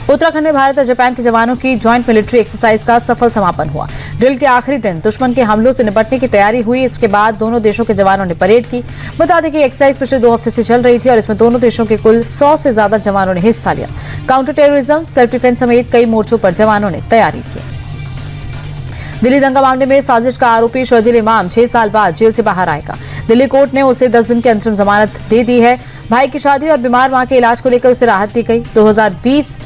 उत्तराखंड में भारत और जापान के जवानों की ज्वाइंट मिलिट्री एक्सरसाइज का सफल समापन हुआ। ड्रिल के आखिरी दिन दुश्मन के हमलों से निपटने की तैयारी हुई। इसके बाद दोनों देशों के जवानों ने परेड की। बता दें कि एक्सरसाइज पिछले 2 हफ्ते से चल रही थी और इसमें दोनों देशों के कुल 100 से ज्यादा जवानों ने हिस्सा लिया। काउंटर टेररिज्म, सेल्फ डिफेंस समेत कई मोर्चों पर जवानों ने तैयारी की। दिल्ली दंगा मामले में साजिश का आरोपी शर्जील इमाम 6 साल बाद जेल से बाहर आएगा। दिल्ली कोर्ट ने उसे 10 दिन की अंतरिम जमानत दे दी है। भाई की शादी और बीमार मां के इलाज को लेकर उसे राहत दी गई। 2020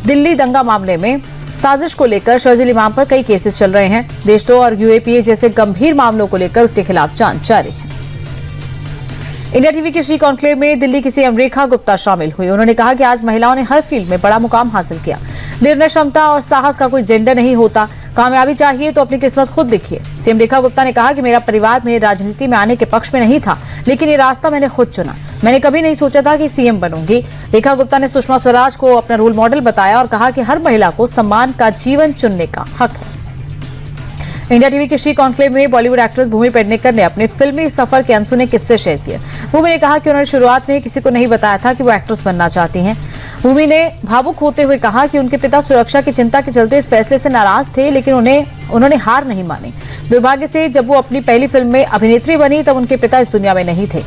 दिल्ली दंगा मामले में साजिश को लेकर शर्जील इमाम पर कई केसेस चल रहे हैं। देशद्रोह और यूएपीए जैसे गंभीर मामलों को लेकर उसके खिलाफ जांच जारी है। इंडिया टीवी के शी कॉन्क्लेव में दिल्ली की सीएम रेखा गुप्ता शामिल हुई। उन्होंने कहा कि आज महिलाओं ने हर फील्ड में बड़ा मुकाम हासिल किया। निर्णय क्षमता और साहस का कोई जेंडर नहीं होता। कामयाबी चाहिए तो अपनी किस्मत खुद लिखिए। सीएम रेखा गुप्ता ने कहा कि मेरा परिवार में राजनीति में आने के पक्ष में नहीं था, लेकिन ये रास्ता मैंने खुद चुना। मैंने कभी नहीं सोचा था कि सीएम बनूंगी। रेखा गुप्ता ने सुषमा स्वराज को अपना रोल मॉडल बताया और कहा कि हर महिला को सम्मान का जीवन चुनने का हक है। इंडिया टीवी के शी कॉन्क्लेव में बॉलीवुड एक्ट्रेस भूमि पेडनेकर ने अपने फिल्मी सफर के अनसुने किस्से शेयर किए। भूमि ने कहा कि उन्होंने शुरुआत में किसी को नहीं बताया था कि वो एक्ट्रेस बनना चाहती हैं। भूमि ने भावुक होते हुए कहा कि उनके पिता सुरक्षा की चिंता के चलते इस फैसले से नाराज थे, लेकिन उन्होंने हार नहीं मानी। दुर्भाग्य से जब वो अपनी पहली फिल्म में अभिनेत्री बनी तब उनके पिता इस दुनिया में नहीं थे।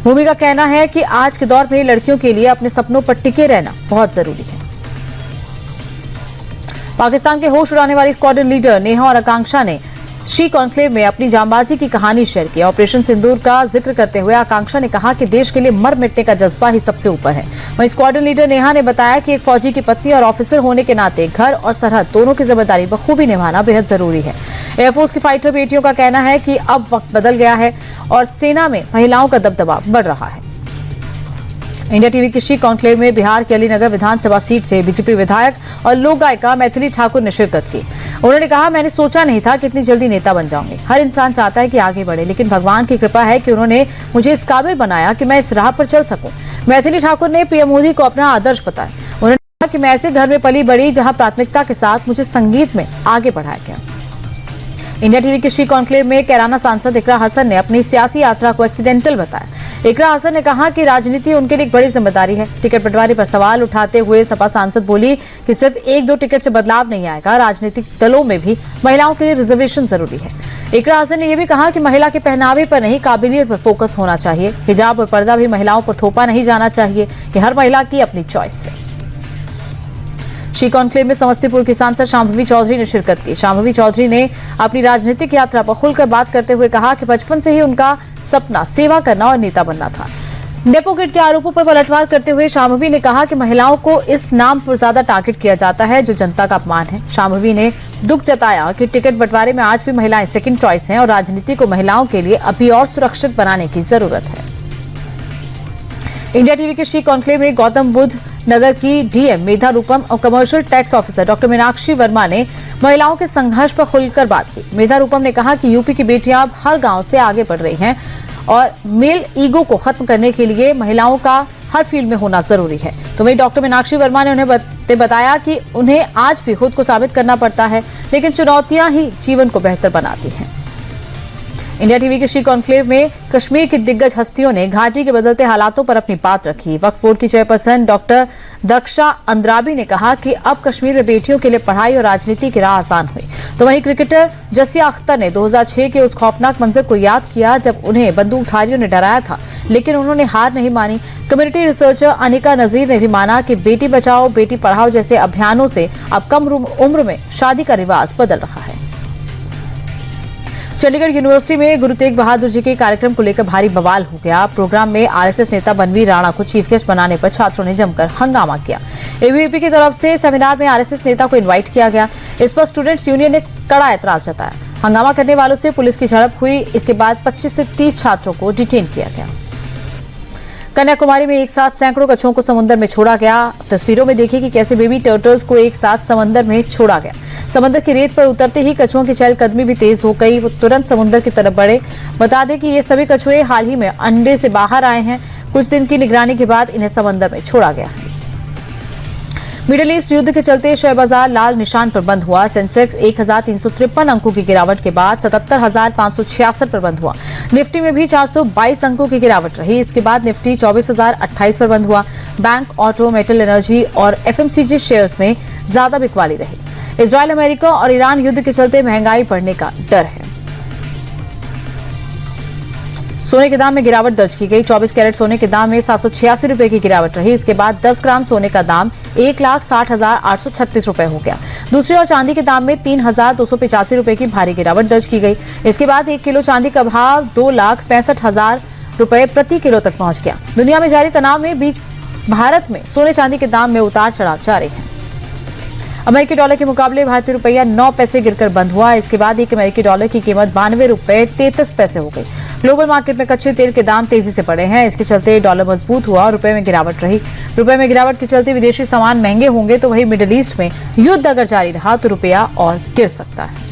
भूमि का कहना है कि आज के दौर में लड़कियों के लिए अपने सपनों पर टिके रहना बहुत जरूरी है। पाकिस्तान के होश उड़ाने वाली स्क्वाड्रन लीडर नेहा और आकांक्षा ने शी कॉन्क्लेव में अपनी जांबाजी की कहानी शेयर की। ऑपरेशन सिंदूर का जिक्र करते हुए आकांक्षा ने कहा कि देश के लिए मर मिटने का जज्बा ही सबसे ऊपर है। वहीं स्क्वाड्रन लीडर नेहा ने बताया कि एक फौजी की पत्नी और ऑफिसर होने के नाते घर और सरहद दोनों की जिम्मेदारी बखूबी निभाना बेहद जरूरी है। एयरफोर्स की फाइटर बेटियों का कहना है कि अब वक्त बदल गया है और सेना में महिलाओं का दबदबा बढ़ रहा है। इंडिया टीवी की शी कॉन्क्लेव में बिहार के अलीनगर विधानसभा सीट से बीजेपी विधायक और लोक गायिका मैथिली ठाकुर ने शिरकत की। उन्होंने कहा, मैंने सोचा नहीं था कि इतनी जल्दी नेता बन जाऊंगी। हर इंसान चाहता है कि आगे बढ़े, लेकिन भगवान की कृपा है कि उन्होंने मुझे इस काबिल बनाया कि मैं इस राह पर चल सकूं। मैथिली ठाकुर ने पीएम मोदी को अपना आदर्श बताया। उन्होंने कहा कि मैं ऐसे घर में पली बड़ी जहां प्राथमिकता के साथ मुझे संगीत में आगे बढ़ाया गया। इंडिया टीवी के शी कॉन्क्लेव में कैराना सांसद इकरा हसन ने अपनी सियासी यात्रा को एक्सीडेंटल बताया। इकरा हसन ने कहा कि राजनीति उनके लिए एक बड़ी जिम्मेदारी है। टिकट बंटवारे पर सवाल उठाते हुए सपा सांसद बोली कि सिर्फ 1-2 टिकट से बदलाव नहीं आएगा, राजनीतिक दलों में भी महिलाओं के लिए रिजर्वेशन जरूरी है। इकरा हसन ने यह भी कहा कि महिला के पहनावे पर नहीं, काबिलियत पर फोकस होना चाहिए। हिजाब और पर्दा भी महिलाओं पर थोपा नहीं जाना चाहिए। कि हर महिला की अपनी चॉइस है। शी कॉन्क्लेव में समस्तीपुर की सांसद शांभवी चौधरी ने शिरकत की। शांभवी चौधरी ने अपनी राजनीतिक यात्रा पर खुलकर बात करते हुए कहा कि बचपन से ही उनका सपना सेवा करना और नेता बनना था। डेपो किट के आरोपों पर पलटवार करते हुए शांभवी ने कहा कि महिलाओं को इस नाम पर ज्यादा टारगेट किया जाता है जो जनता का अपमान है। शांभवी ने दुख जताया कि टिकट बंटवारे में आज भी महिलाएं सेकंड चॉइस हैं और राजनीति को महिलाओं के लिए अभी और सुरक्षित बनाने की जरूरत है। इंडिया टीवी के शी कॉन्क्लेव में गौतम बुद्ध नगर की डीएम मेधा रूपम और commercial tax officer doctor Meenakshi Verma ने महिलाओं के संघर्ष पर खुलकर बात की। मेधा रूपम ने कहा कि यूपी की बेटियां अब हर गांव से आगे बढ़ रही हैं और मेल ईगो को खत्म करने के लिए महिलाओं का हर फील्ड में होना जरूरी है। तो वहीं डॉक्टर मीनाक्षी वर्मा ने उन्हें बताया कि उन्हें आज भी खुद को साबित करना पड़ता है, लेकिन चुनौतियां ही जीवन को बेहतर बनाती हैं। इंडिया टीवी के शी कॉन्क्लेव में कश्मीर की दिग्गज हस्तियों ने घाटी के बदलते हालातों पर अपनी बात रखी। वक्फ बोर्ड की चेयरपर्सन डॉक्टर दक्षा अंद्राबी ने कहा कि अब कश्मीर में बेटियों के लिए पढ़ाई और राजनीति की राह आसान हुई। तो वहीं क्रिकेटर जसिया अख्तर ने 2006 के उस खौफनाक मंजर को याद किया जब उन्हें बंदूकधारियों ने डराया था, लेकिन उन्होंने हार नहीं मानी। कम्युनिटी रिसर्चर अनिका नजीर ने भी माना कि बेटी बचाओ बेटी पढ़ाओ जैसे अभियानों से अब कम उम्र में शादी का रिवाज बदल रहा है। चंडीगढ़ यूनिवर्सिटी में गुरु तेग बहादुर जी के कार्यक्रम को लेकर भारी बवाल हो गया। प्रोग्राम में आरएसएस नेता बनवीर राणा को चीफ गेस्ट बनाने पर छात्रों ने जमकर हंगामा किया। एबीवीपी की तरफ से सेमिनार में आरएसएस नेता को इनवाइट किया गया। इस पर स्टूडेंट्स यूनियन ने कड़ा एतराज जताया। हंगामा करने वालों से पुलिस की झड़प हुई। इसके बाद 25 से 30 छात्रों को डिटेन किया गया। कन्याकुमारी में एक साथ सैकड़ों कछुओं को समुद्र में छोड़ा गया। तस्वीरों में देखिए कि कैसे बेबी टर्टल्स को एक साथ समंदर में छोड़ा गया। समंदर की रेत पर उतरते ही कछुओं की चहलकदमी भी तेज हो गई। वो तुरंत समुद्र की तरफ बढ़े। बता दें कि ये सभी कछुए हाल ही में अंडे से बाहर आए हैं। कुछ दिन की निगरानी के बाद इन्हें समंदर में छोड़ा गया है। मिडिल ईस्ट युद्ध के चलते शेयर बाजार लाल निशान पर बंद हुआ। सेंसेक्स 1353 अंकों की गिरावट के बाद 77,566 पर बंद हुआ। निफ्टी में भी 422 अंकों की गिरावट रही। इसके बाद निफ्टी 24,028 पर बंद हुआ। बैंक, ऑटो, मेटल, एनर्जी और एफएमसीजी शेयर्स में ज्यादा बिकवाली रही। इजरायल, अमेरिका और ईरान युद्ध के चलते महंगाई बढ़ने का डर है। सोने के दाम में गिरावट दर्ज की गई। 24 कैरेट सोने के दाम में 786 रुपए की गिरावट रही। इसके बाद 10 ग्राम सोने का दाम 1,60,836 रुपए हो गया। दूसरी ओर चांदी के दाम में 3,285 रुपए की भारी गिरावट दर्ज की गई। इसके बाद 1 किलो चांदी का भाव 2,65,000 रुपए प्रति किलो तक पहुंच गया। दुनिया में जारी तनाव में बीच भारत में सोने चांदी के दाम में उतार चढ़ाव जारी है। अमेरिकी डॉलर के मुकाबले भारतीय रुपया 9 पैसे गिरकर बंद हुआ। इसके बाद 1 अमेरिकी डॉलर की कीमत 92 रुपए 33 पैसे हो गई। ग्लोबल मार्केट में कच्चे तेल के दाम तेजी से बढ़े हैं। इसके चलते डॉलर मजबूत हुआ और रुपए में गिरावट रही। रुपए में गिरावट के चलते विदेशी सामान महंगे होंगे, तो वहीं मिडिल ईस्ट में युद्ध अगर जारी रहा तो रुपया और गिर सकता है।